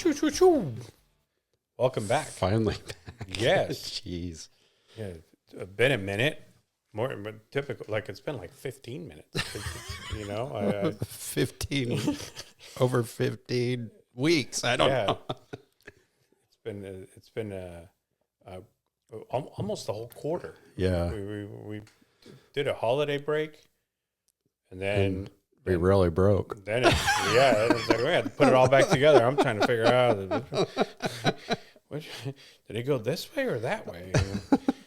Choo, choo, choo. Welcome back. Finally back. Yes. Jeez. Yeah, it's been a minute. More typical, like it's been like 15 minutes. You know, 15 over 15 weeks. I don't know. It's been almost the whole quarter. Yeah. We did a holiday break, and then we really broke. Then it was like we had to put it all back together. I'm trying to figure out did it go this way or that way?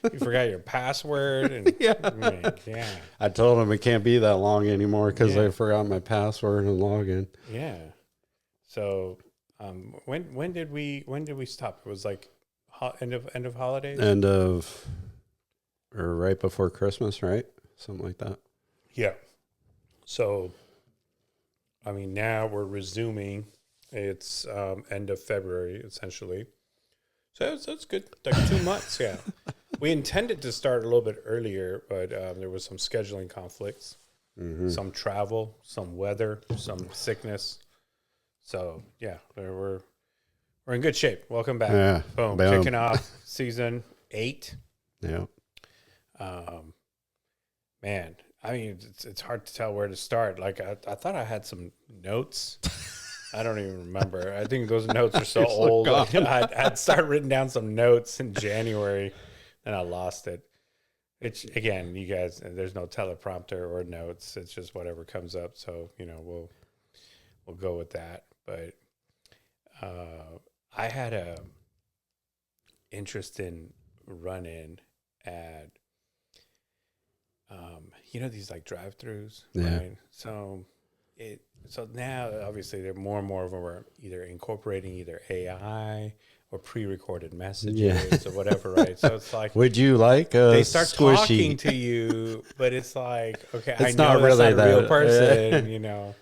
You forgot your password, and yeah. I told him it can't be that long anymore because I forgot my password and login. Yeah. So, when did we stop? It was like end of holidays. Or right before Christmas, right? Something like that. Yeah. So, I mean, now we're resuming. It's end of February, essentially. So it's good. Like 2 months, yeah. We intended to start a little bit earlier, but there was some scheduling conflicts, some travel, some weather, some sickness. So, yeah, we're in good shape. Welcome back. Yeah. Boom. Kicking off season 8. Yeah. Man, I mean, it's hard to tell where to start. Like, I thought I had some notes. I don't even remember. I think those notes are so old. Like, I'd start written down some notes in January, and I lost it. It's, again, you guys, there's no teleprompter or notes. It's just whatever comes up. So, we'll go with that. But I had a interesting run-in at these like drive-thrus, right? So now obviously there more and more of them are either incorporating either AI or pre-recorded messages or whatever, right? So it's like, would you like a they start squishy? Talking to you, but it's like, okay, It's I know not that's really not a real that. person,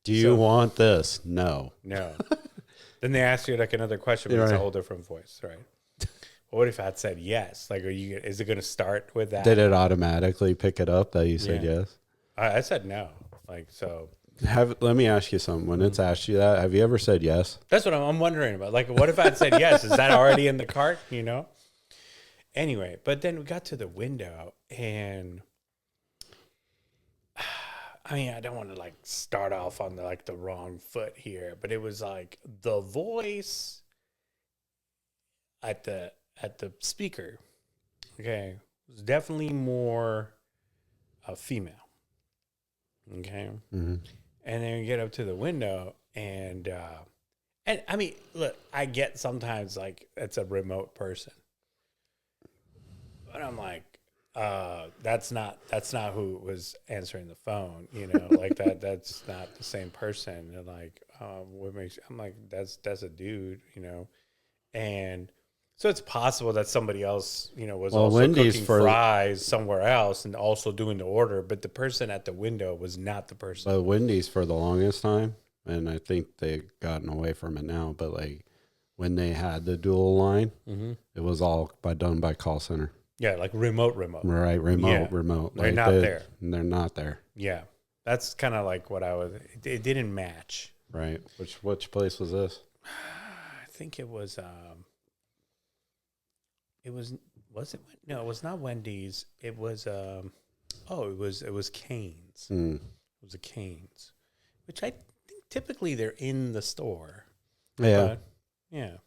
Do you want this? No. Then they ask you like another question, but it's a whole different voice, right? What if I had said yes? Like, is it going to start with that? Did it automatically pick it up that you said yes? I said no. Like, so. Let me ask you something. When it's asked you that, have you ever said yes? That's what I'm wondering about. Like, what if I had said yes? Is that already in the cart, Anyway, but then we got to the window, and I mean, I don't want to like start off on the wrong foot here, but it was like the voice at the speaker, okay, was definitely more female, okay, and then we get up to the window, and I mean, look, I get sometimes like it's a remote person, but I'm like, that's not who was answering the phone, like that's not the same person, and like, what makes, I'm like, that's a dude, and. So it's possible that somebody else, was also Wendy's cooking fries somewhere else and also doing the order, but the person at the window was not the person. Well, Wendy's for the longest time, and I think they've gotten away from it now, but like when they had the dual line, it was all done by call center. Yeah, like remote. Right, remote. They're not there. They're not there. Yeah, that's kind of like what it didn't match. Right. Which place was this? I think it was... was it? No, it was not Wendy's. It was, it was Cane's. It was a Cane's, which I think typically they're in the store. Yeah. Yeah.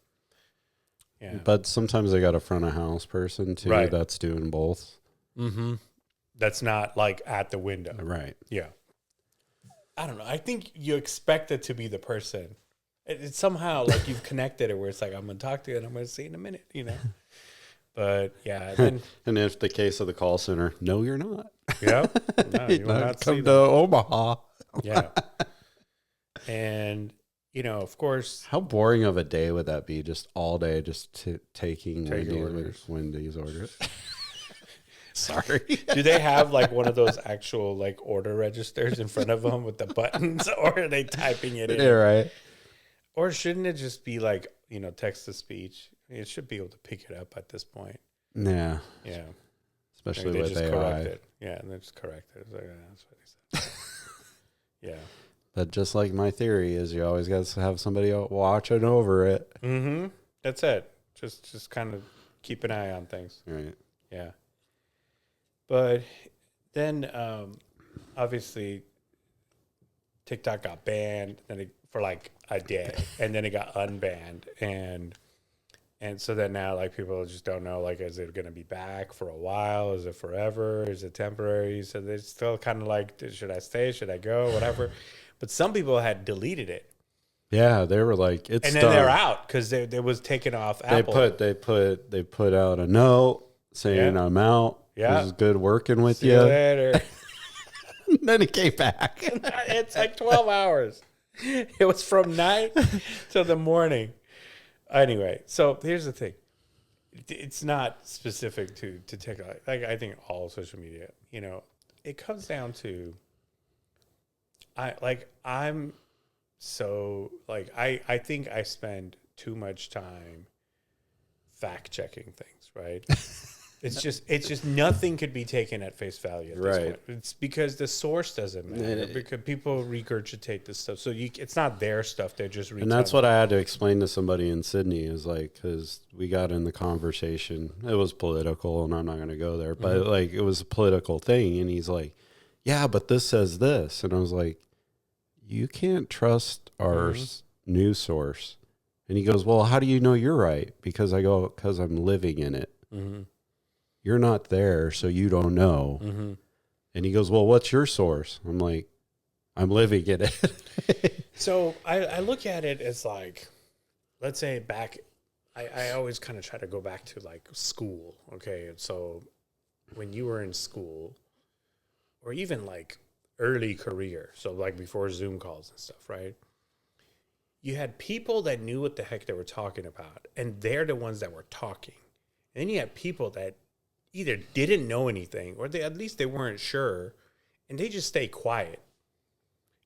But sometimes they got a front of house person too that's doing both. Mm-hmm. That's not like at the window. Right. Yeah. I don't know. I think you expect it to be the person. It's somehow like you've connected it where it's like, I'm going to talk to you and I'm going to see you in a minute, But yeah, then, and if the case of the call center, no, you're not. Yeah, no, you will not come to Omaha. Yeah, and of course, how boring of a day would that be? Just all day, just taking Wendy's orders. Sorry. Do they have like one of those actual like order registers in front of them with the buttons, or are they typing it in? Yeah, right. Or shouldn't it just be like text to speech? It should be able to pick it up at this point. Yeah. Yeah. Especially with just AI. correct it. Yeah, and they just correct it. Like, that's what he said. Yeah. But just like my theory is, you always got to have somebody watching over it. Mm-hmm. That's it. Just kind of keep an eye on things. Right. Yeah. But then, obviously, TikTok got banned for like a day, and then it got unbanned, and so then now like people just don't know, like, is it going to be back for a while? Is it forever? Is it temporary? So they're still kind of like, should I stay? Should I go? Whatever. But some people had deleted it. Yeah, they were like, it's and then done. they're out because it was taken off Apple. They put out a note saying, I'm out. Yeah. It was good working with See you later. Then it came back. It's like 12 hours. It was from night till the morning. Anyway, so here's the thing. It's not specific to TikTok. Like, I think all social media, you know, it comes down to, I think I spend too much time fact checking things, right? It's just nothing could be taken at face value at this point. It's because the source doesn't matter, because people regurgitate this stuff. So it's not their stuff. They're just retelling. And that's what I had to explain to somebody in Sydney, is like, because we got in the conversation. It was political, and I'm not going to go there, but like, it was a political thing. And he's like, yeah, but this says this. And I was like, you can't trust our news source. And he goes, well, how do you know you're right? Because I go, because I'm living in it. Mm-hmm. You're not there, so you don't know. Mm-hmm. And he goes, well, what's your source? I'm like, I'm living in it. So I look at it as like, let's say I always kind of try to go back to like school. Okay. And so when you were in school, or even like early career, so like before Zoom calls and stuff, right? You had people that knew what the heck they were talking about, and they're the ones that were talking. And then you had people that either didn't know anything, or at least they weren't sure, and they just stay quiet.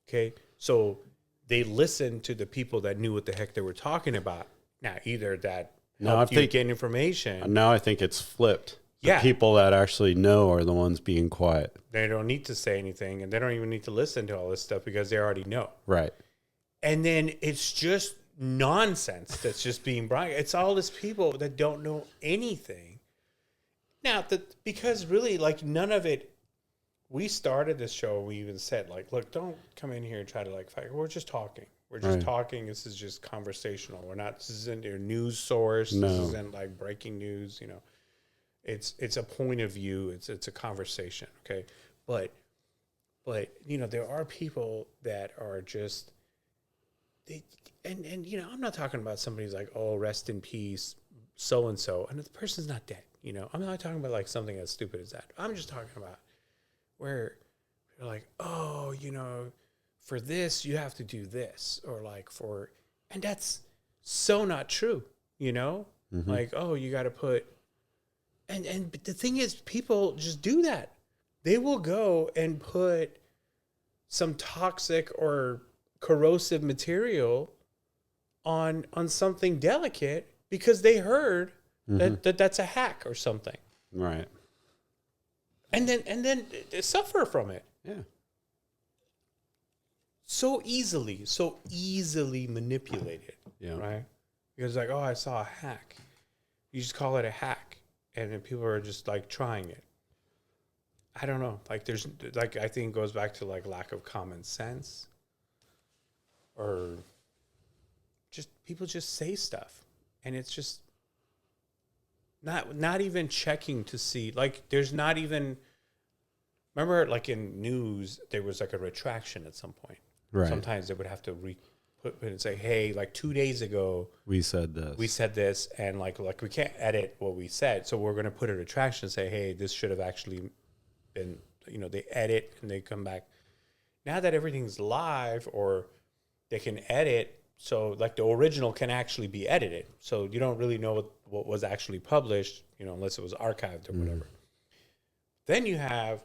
Okay, so they listened to the people that knew what the heck they were talking about. Now, either that helped you gain information. Now I think it's flipped. The people that actually know are the ones being quiet. They don't need to say anything, and they don't even need to listen to all this stuff because they already know. Right. And then it's just nonsense that's just being brought. It's all these people that don't know anything. Now, because really, like, none of it, we started this show, we even said, like, look, don't come in here and try to, like, fight. We're just talking. We're just talking. This is just conversational. This isn't your news source. No. This isn't, like, breaking news, you know. It's a point of view. It's a conversation, okay? But you know, there are people that are just, and you know, I'm not talking about somebody's like, oh, rest in peace, so-and-so, and the person's not dead. You know, I'm not talking about like something as stupid as that. I'm just talking about where you're like, oh, you know, for this, you have to do this, or like and that's so not true, you know? Mm-hmm. Like, oh, you got to put, and the thing is, people just do that. They will go and put some toxic or corrosive material on something delicate because they heard that's a hack or something. Right. And then they suffer from it. Yeah. So easily manipulated. Yeah. Right? Because like, oh, I saw a hack. You just call it a hack. And then people are just like trying it. I don't know. Like there's like, I think it goes back to like lack of common sense, or just people just say stuff, and it's just not even checking to see, like there's not even, remember like in news there was like a retraction at some point. Right. Sometimes they would have to put and say, hey, like 2 days ago we said this, and like we can't edit what we said, so we're going to put a retraction and say, hey, this should have actually been, you know, they edit and they come back. Now that everything's live, or they can edit, so like the original can actually be edited, so you don't really know what was actually published, you know, unless it was archived or whatever. Then you have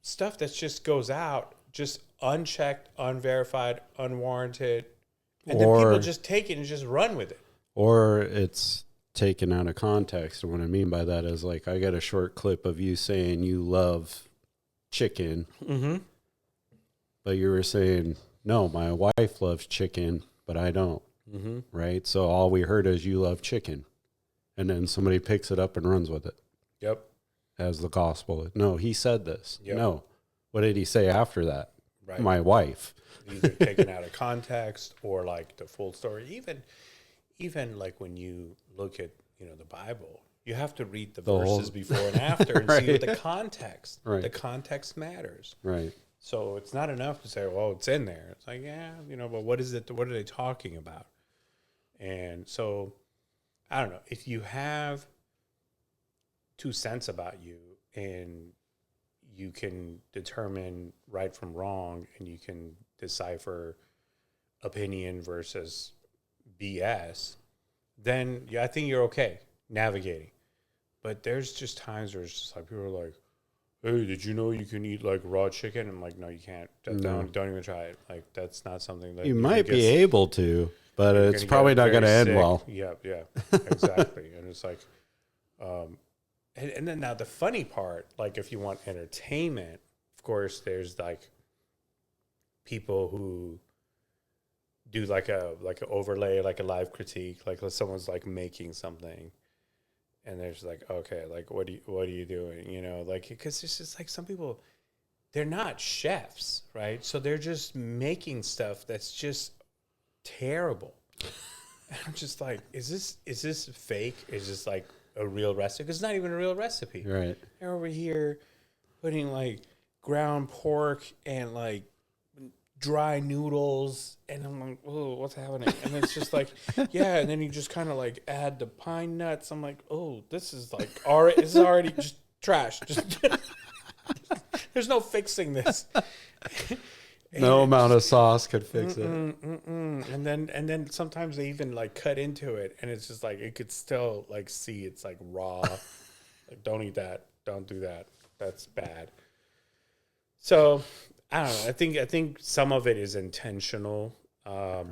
stuff that just goes out, just unchecked, unverified, unwarranted, and then people just take it and just run with it. Or it's taken out of context. And what I mean by that is, like, I got a short clip of you saying you love chicken. Mm-hmm. but you were saying, no, my wife loves chicken, but I don't. Mm-hmm. Right? So all we heard is you love chicken. And then somebody picks it up and runs with it. Yep. As the gospel. No, he said this. Yep. No. What did he say after that? Right. My wife. Either taken out of context or like the full story. Even like when you look at, the Bible, you have to read the verses before and after and see what the context. Right. The context matters. Right. So it's not enough to say, well, it's in there. It's like, yeah, but what is it? What are they talking about? And so, I don't know. If you have 2 cents about you and you can determine right from wrong and you can decipher opinion versus BS, then I think you're okay navigating. But there's just times where it's just like people are like, hey, did you know you can eat like raw chicken? I'm like, no, you can't. Don't even try it. Like, that's not something that you might be able to, but it's probably not going to end well. Yeah, exactly. And it's like, and then now the funny part, like if you want entertainment, of course, there's like people who do like a overlay, like a live critique, like someone's like making something. And there's like, okay, like, what are you doing? Like, because it's just like some people, they're not chefs, right? So they're just making stuff that's just terrible. And I'm just like, is this fake? Is this like a real recipe? Because it's not even a real recipe. Right. They're over here putting like ground pork and like dry noodles, and I'm like, oh, what's happening? And it's just like, yeah, and then you just kind of like add the pine nuts. I'm like, oh, this is already just trash. Just there's no fixing this. No amount of sauce could fix it. And then sometimes they even like cut into it, and it's just like it could still like see it's like raw. Like, don't eat that. Don't do that. That's bad. So I don't know. I think some of it is intentional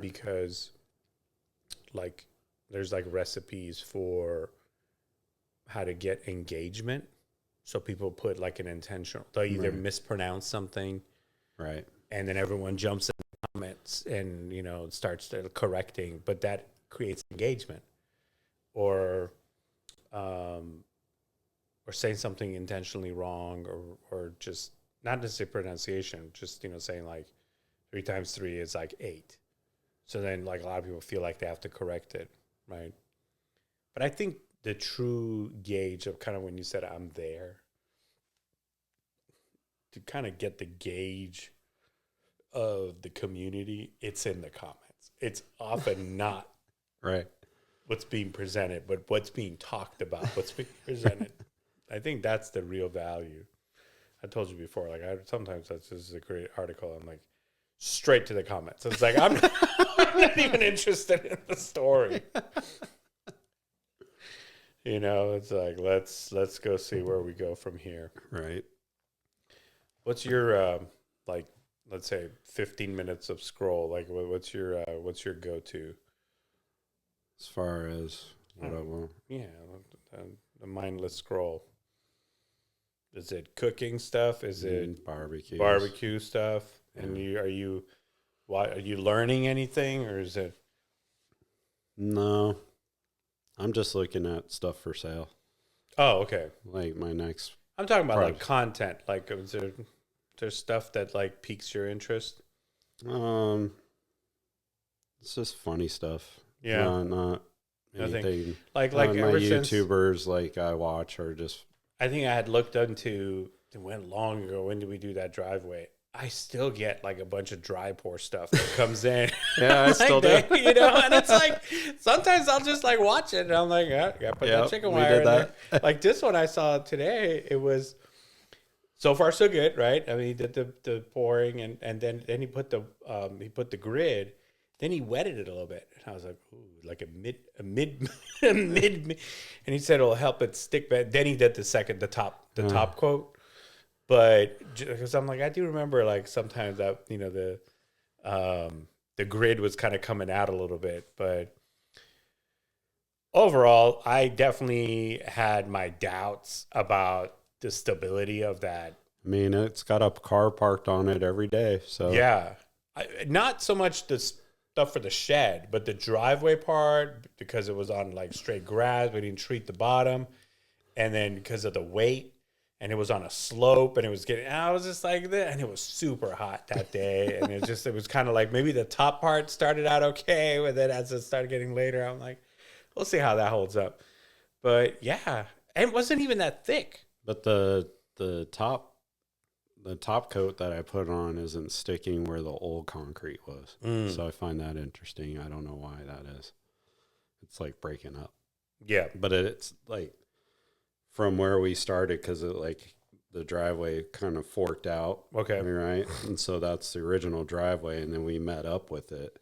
because like there's like recipes for how to get engagement. So people put like an intentional. They either mispronounce something, right, and then everyone jumps in the comments and starts correcting, but that creates engagement, or saying something intentionally wrong, or just not necessarily pronunciation, just saying like 3 times 3 is like 8. So then like a lot of people feel like they have to correct it, right? But I think the true gauge of kind of when you said I'm there, to kind of get the gauge of the community, it's in the comments. It's often not right what's being presented, but what's being talked about, what's being presented. I think that's the real value. I told you before, like sometimes this is a great article. I'm like straight to the comments. It's like I'm not even interested in the story. It's like let's go see where we go from here. Right. What's your like, let's say 15 minutes of scroll? Like what's your go-to? As far as what I want. Yeah, the mindless scroll. Is it cooking stuff? Is it barbecue stuff? Yeah. And are you learning anything, or is it? No, I'm just looking at stuff for sale. Oh, okay. Like my next. I'm talking about like content. Like, is there's stuff that like piques your interest? It's just funny stuff. Yeah, not anything. Like my YouTubers like I watch are just. I think I had looked into, it went long ago. When did we do that driveway? I still get like a bunch of dry pour stuff that comes in. Yeah, I still do. And it's like, sometimes I'll just like watch it and I'm like, yeah, gotta put that chicken wire in there. Like this one I saw today, it was so far so good, right? I mean, he did the pouring and then he put the grid, then he wetted it a little bit. And I was like, ooh, like a mid, and he said it'll help it stick better. Then he did the top quote. But because I'm like, I do remember like sometimes that, the grid was kind of coming out a little bit, but overall, I definitely had my doubts about the stability of that I mean, it's got a car parked on it every day. So Yeah. Not so much the stuff for the shed, but the driveway part, because it was on like straight grass. We didn't treat the bottom. And then because of the weight, and it was on a slope, and it was I was just like that. And it was super hot that day. And it was kind of like maybe the top part started out okay. But then as it started getting later, I'm like, we'll see how that holds up. But yeah, and it wasn't even that thick. But the top coat that I put on isn't sticking where the old concrete was. So I find that interesting. I don't know why that is. It's like breaking up. Yeah. But it's like from where we started, because it like the driveway kind of forked out. Okay. Right. And so that's the original driveway. And then we met up with it.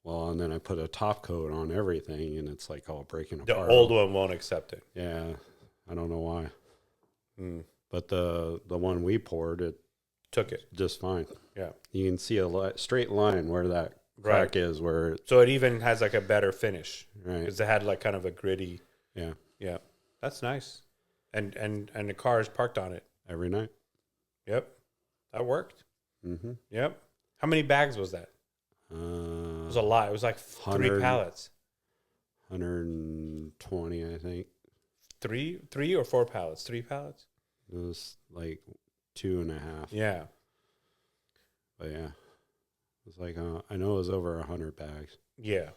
Well, and then I put a top coat on everything, and it's like all breaking apart. The old one won't accept it. Yeah. I don't know why. But the one we poured, it took it just fine. Yeah. You can see a straight line where that crack is, where so it even has like a better finish, right, because it had like kind of a gritty. Yeah. That's nice. And the car is parked on it every night. Yep, that worked. Mm-hmm. Yep. How many bags was that? It was a lot. It was like 3 pallets. 120, I think. Three or 4 pallets? 3 pallets. It was like 2.5. Yeah. But yeah, it was like I know it was over 100 bags. Yeah.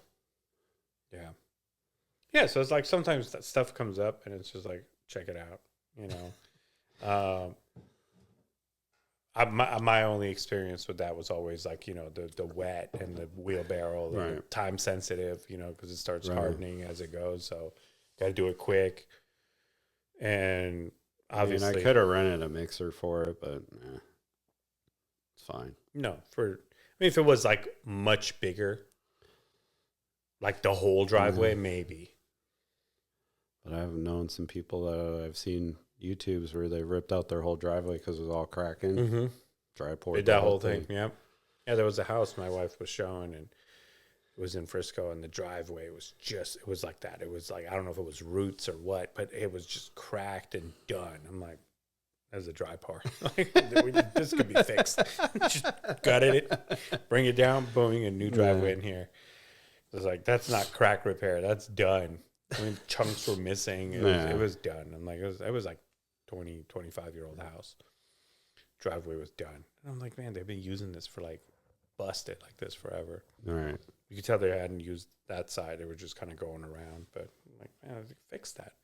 So it's like sometimes that stuff comes up and it's just like, check it out, you know. My only experience with that was always like, you know, the wet and the wheelbarrow, right, time sensitive, you know, because it starts hardening as it goes. So got to do it quick. And obviously, I could have rented a mixer for it, but it's fine. No, if it was like much bigger, like the whole driveway, maybe. But I've known some people that I've seen YouTubes where they ripped out their whole driveway because it was all cracking. Mm-hmm. Dry poured did that whole thing. Yeah. There was a house my wife was showing, and it was in Frisco, and the driveway was it was like that. It was like, I don't know if it was roots or what, but it was just cracked and done. I'm like, that's a dry part. This could be fixed. Just gutted it, bring it down, boom, a new driveway in here. It was like, that's not crack repair. That's done. I mean, chunks were missing. It was done. I'm like, it was like 25-year-old house. Driveway was done. And I'm like, man, they've been using this for like busted like this forever. All right. You could tell they hadn't used that side. They were just kind of going around. But I'm like, man, fix that.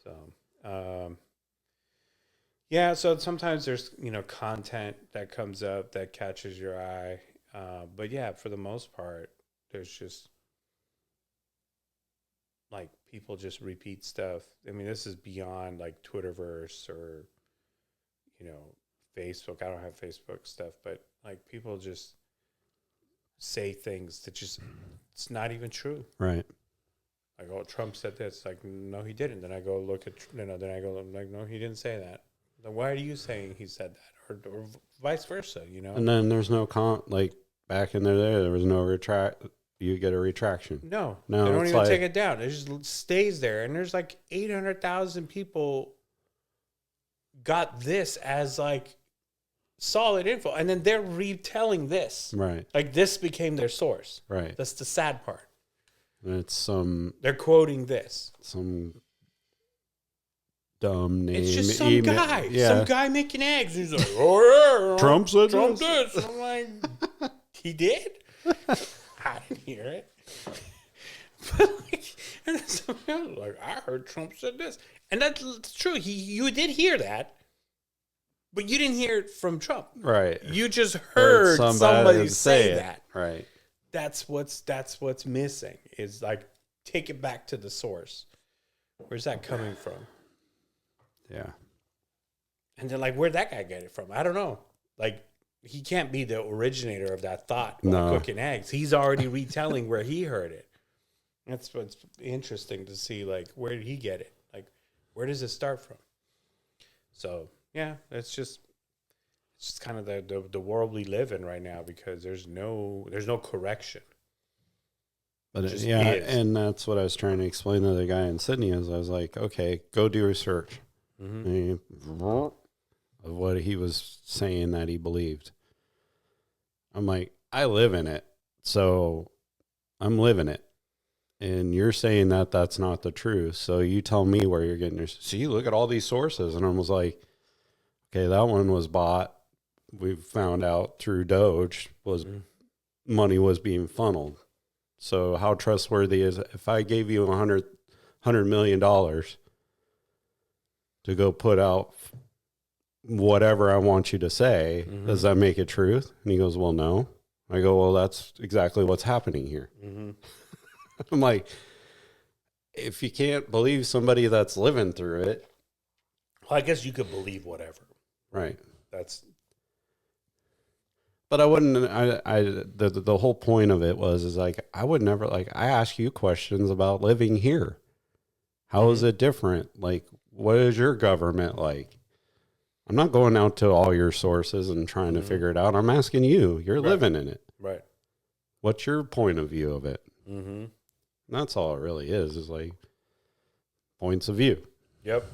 So, yeah. So sometimes there's, you know, content that comes up that catches your eye. But yeah, for the most part, there's just like people just repeat stuff. I mean, this is beyond like Twitterverse or, you know, Facebook. I don't have Facebook stuff, but like people just say things that just, it's not even true. Right. Like, oh, Trump said this. Like, no, he didn't. Then I go look at, then I go, like, no, he didn't say that. Then why are you saying he said that? Or vice versa, you know? And then there's no like back in there was no you get a retraction. No, they don't even take it down. It just stays there. And there's like 800,000 people got this as like solid info. And then they're retelling this. Right. Like this became their source. Right. That's the sad part. And it's they're quoting this. Some dumb name. It's just some guy. Yeah. Some guy making eggs. He's like, oh yeah. Trump said this. I'm like, he did? I didn't hear it. But like, and then somebody else was like, I heard Trump said this. And that's true. You did hear that. But you didn't hear it from Trump. Right. You just heard somebody say that. Right. That's what's missing, is like, take it back to the source. Where's that coming from? Yeah. And then like, where'd that guy get it from? I don't know. Like, he can't be the originator of that thought while cooking eggs. He's already retelling where he heard it. That's what's interesting to see. Like, where did he get it? Like, where does it start from? So yeah, it's just kind of the world we live in right now, because there's no correction. But and that's what I was trying to explain to the guy in Sydney. Is I was like, okay, go do research. Mm-hmm. of what he was saying that he believed. I'm like, I live in it, so I'm living it. And you're saying that that's not the truth. So you tell me where you're getting your, so you look at all these sources. And I was like, okay, that one was bought. We found out through Doge was money was being funneled. So how trustworthy is it? If I gave you $100 million to go put out whatever I want you to say, does that make it truth? And he goes, well, no. I go, well, that's exactly what's happening here. I'm like, if you can't believe somebody that's living through it. Well, I guess you could believe whatever. Right. But I wouldn't, the whole point of it is like, I would never, like, I ask you questions about living here. How is it different? Like, what is your government like? I'm not going out to all your sources and trying to figure it out. I'm asking you, you're living in it. Right. What's your point of view of it? And that's all it really is like points of view. Yep.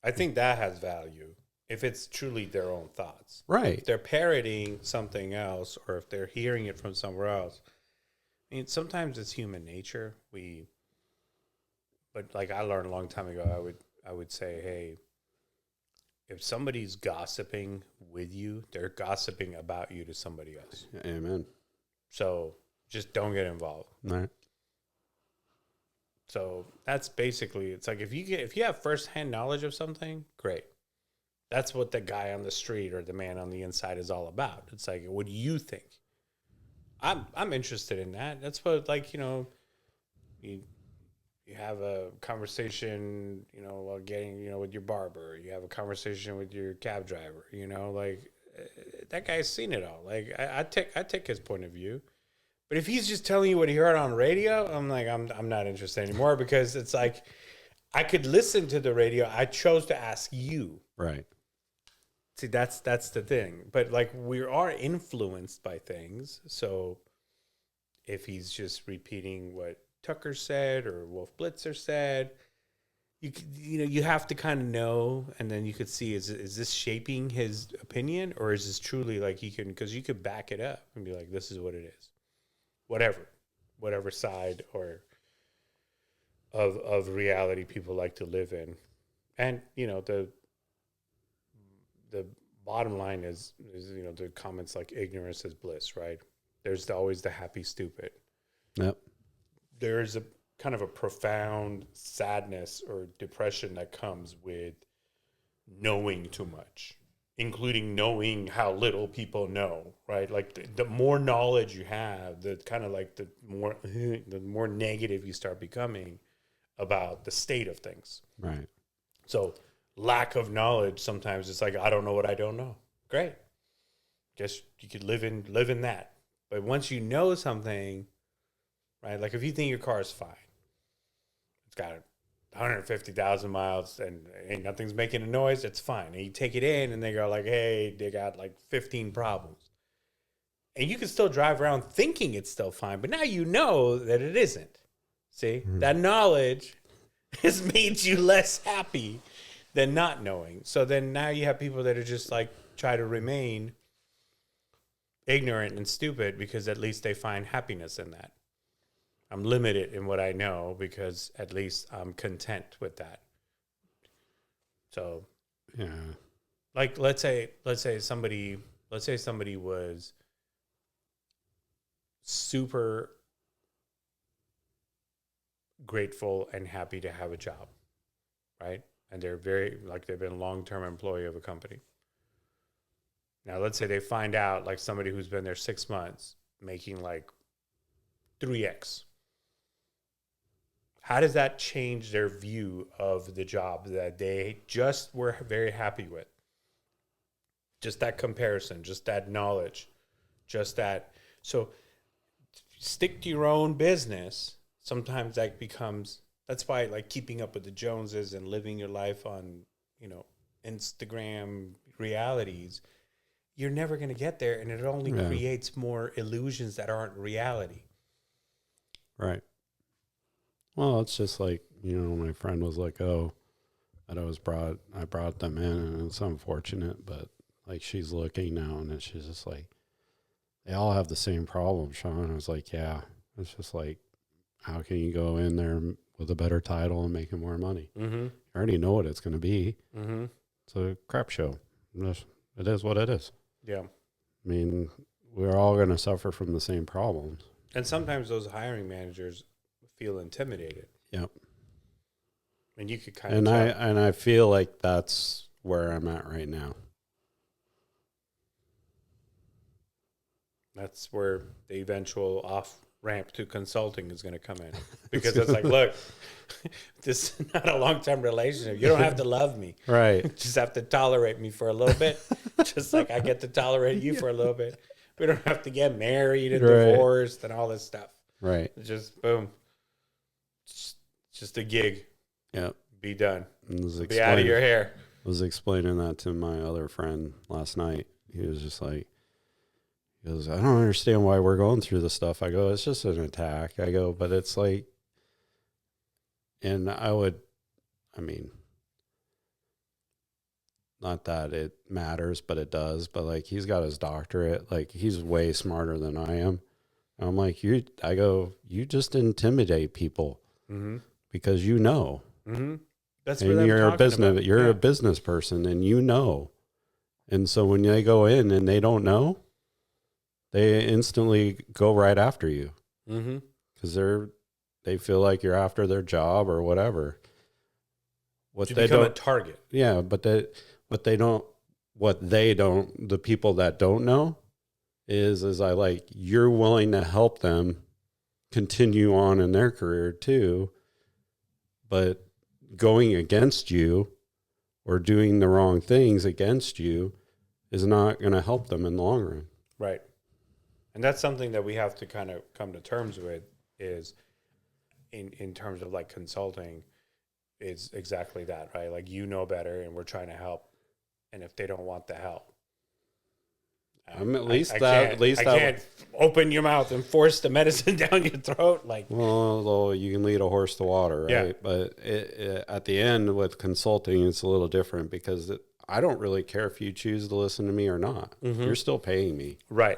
I think that has value if it's truly their own thoughts. Right. If they're parroting something else or if they're hearing it from somewhere else. I mean, sometimes it's human nature. But like I learned a long time ago, I would say, hey, if somebody's gossiping with you, they're gossiping about you to somebody else. Amen. So just don't get involved. Right. So that's basically, it's like if you have firsthand knowledge of something, great. That's what the guy on the street or the man on the inside is all about. It's like, what do you think? I'm interested in that. That's what, like, you have a conversation, while getting, with your barber. You have a conversation with your cab driver. Like that guy's seen it all. Like I take his point of view. But if he's just telling you what he heard on radio, I'm like, I'm not interested anymore, because it's like I could listen to the radio. I chose to ask you. Right. See, that's the thing. But like we are influenced by things. So if he's just repeating what Tucker said or Wolf Blitzer said, you have to kind of know, and then you could see, is this shaping his opinion, or is this truly like because you could back it up and be like, this is what it is. Whatever side or of reality people like to live in. And, the bottom line is the comments like ignorance is bliss, right? There's always the happy stupid. Yep. There's a kind of a profound sadness or depression that comes with knowing too much, including knowing how little people know, right? Like the more knowledge you have, the kind of like the more negative you start becoming about the state of things. Right. So lack of knowledge, sometimes it's like, I don't know what I don't know. Great. Guess you could live in that. But once you know something, right? Like if you think your car is fine, it's got 150,000 miles and ain't nothing's making a noise, it's fine. And you take it in and they go like, hey, they got like 15 problems. And you can still drive around thinking it's still fine, but now you know that it isn't. See? That knowledge has made you less happy than not knowing. So then now you have people that are just like try to remain ignorant and stupid because at least they find happiness in that. I'm limited in what I know because at least I'm content with that. So, yeah, like let's say somebody was super grateful and happy to have a job, right? And they're they've been a long-term employee of a company. Now, let's say they find out like somebody who's been there 6 months making like 3x. How does that change their view of the job that they just were very happy with? Just that comparison, just that knowledge, just that. So stick to your own business. Sometimes that becomes, that's why like keeping up with the Joneses and living your life on, Instagram realities, you're never going to get there. And it only creates more illusions that aren't reality. Right. Well, it's just like, my friend was like, oh, that I brought them in, and it's unfortunate, but like she's looking now, and she's just like, they all have the same problem, Sean. I was like, yeah, it's just like, how can you go in there with a better title and making more money? Mm-hmm. You already know what it's going to be. Mm-hmm. It's a crap show. It is what it is. Yeah. I mean, we're all going to suffer from the same problems. And sometimes those hiring managers feel intimidated. Yep. And you could kind of and I feel like that's where I'm at right now. That's where the eventual off ramp to consulting is going to come in, because it's like, look, this is not a long-term relationship. You don't have to love me. Right. You just have to tolerate me for a little bit. Just like I get to tolerate you for a little bit. We don't have to get married and divorced and all this stuff. Right. It's just boom. Just a gig. Yep. Be done. Be out of your hair. I was explaining that to my other friend last night. He was just like, he goes, I don't understand why we're going through this stuff. I go, it's just an attack. I go, but it's like, and I mean, not that it matters, but it does. But like, he's got his doctorate. Like, he's way smarter than I am. And I'm like, you just intimidate people because you know. Mm-hmm. That's and what you're I'm a business. about. You're a business person, and you know. And so when they go in and they don't know, they instantly go right after you because they feel like you're after their job or whatever. What they become a target. Yeah, but the people that don't know is I like, you're willing to help them continue on in their career too, but going against you or doing the wrong things against you is not going to help them in the long run. Right. And that's something that we have to kind of come to terms with, is in terms of like consulting, is exactly that, right? Like, you know better and we're trying to help. And if they don't want the help, I can't open your mouth and force the medicine down your throat. Like, well, you can lead a horse to water, right? Yeah. But at the end with consulting, it's a little different because I don't really care if you choose to listen to me or not. You're still paying me. Right.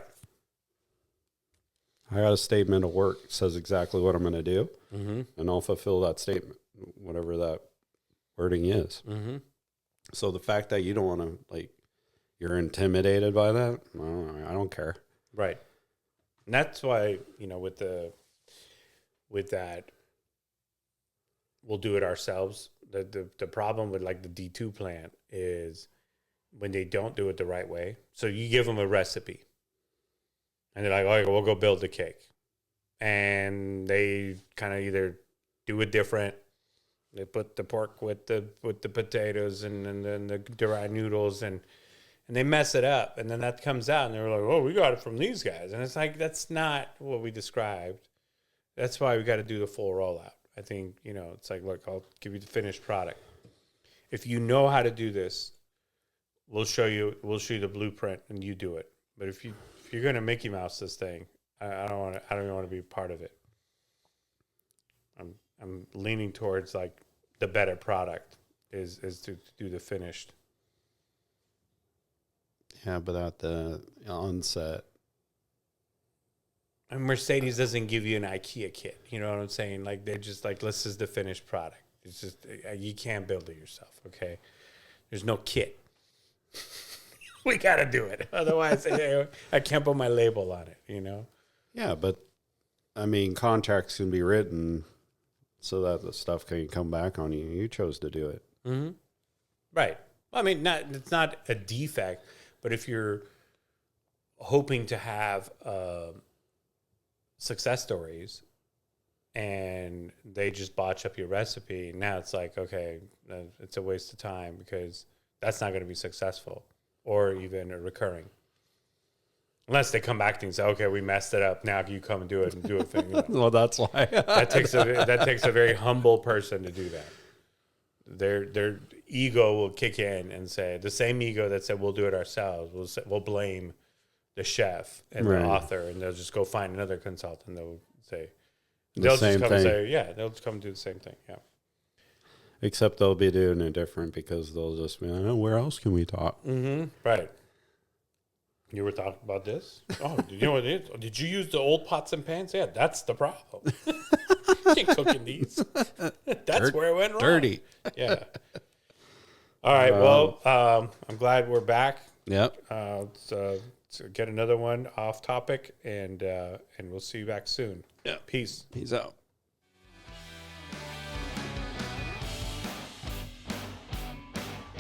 I got a statement of work that says exactly what I'm going to do, and I'll fulfill that statement, whatever that wording is. So the fact that you don't want to, like, you're intimidated by that, I don't care. Right. And that's why, with that, we'll do it ourselves. The problem with like the D2 plant is when they don't do it the right way. So you give them a recipe and they're like, oh, we'll go build the cake. And they kind of either do it different. They put the pork with the potatoes and then the dry noodles and they mess it up. And then that comes out and they're like, oh, we got it from these guys. And it's like, that's not what we described. That's why we got to do the full rollout. I think, it's like, look, I'll give you the finished product. If you know how to do this, we'll show you the blueprint and you do it. But if you're going to Mickey Mouse this thing, I don't even want to be part of it. I'm leaning towards like the better product is to do the finished. Yeah, but at the onset, and Mercedes doesn't give you an IKEA kit. You know what I'm saying? Like, they're just like, this is the finished product. It's just, you can't build it yourself. Okay. There's no kit. We got to do it. Otherwise, I can't put my label on it, Yeah, but I mean, contracts can be written so that the stuff can come back on you. You chose to do it. Mm-hmm. Right. I mean, it's not a defect, but if you're hoping to have success stories and they just botch up your recipe, now it's like, okay, it's a waste of time because that's not going to be successful or even recurring. Unless they come back to you and say, okay, we messed it up. Now you come and do it and do it. Well, that's why. that takes a very humble person to do that. Their ego will kick in and say, the same ego that said we'll do it ourselves, we'll blame the chef and the author, and they'll just go find another consultant. They'll say they'll just come and do the same thing. Yeah. Except they'll be doing it different because they'll just be like, oh, where else can we talk? Right. You were talking about this? Oh, you know what it is? Did you use the old pots and pans? Yeah, that's the problem. You can't cook in these. That's where it went wrong. Dirty. Yeah. All right. Well, I'm glad we're back. Yep. So get another one off topic, and we'll see you back soon. Yeah. Peace. Peace out.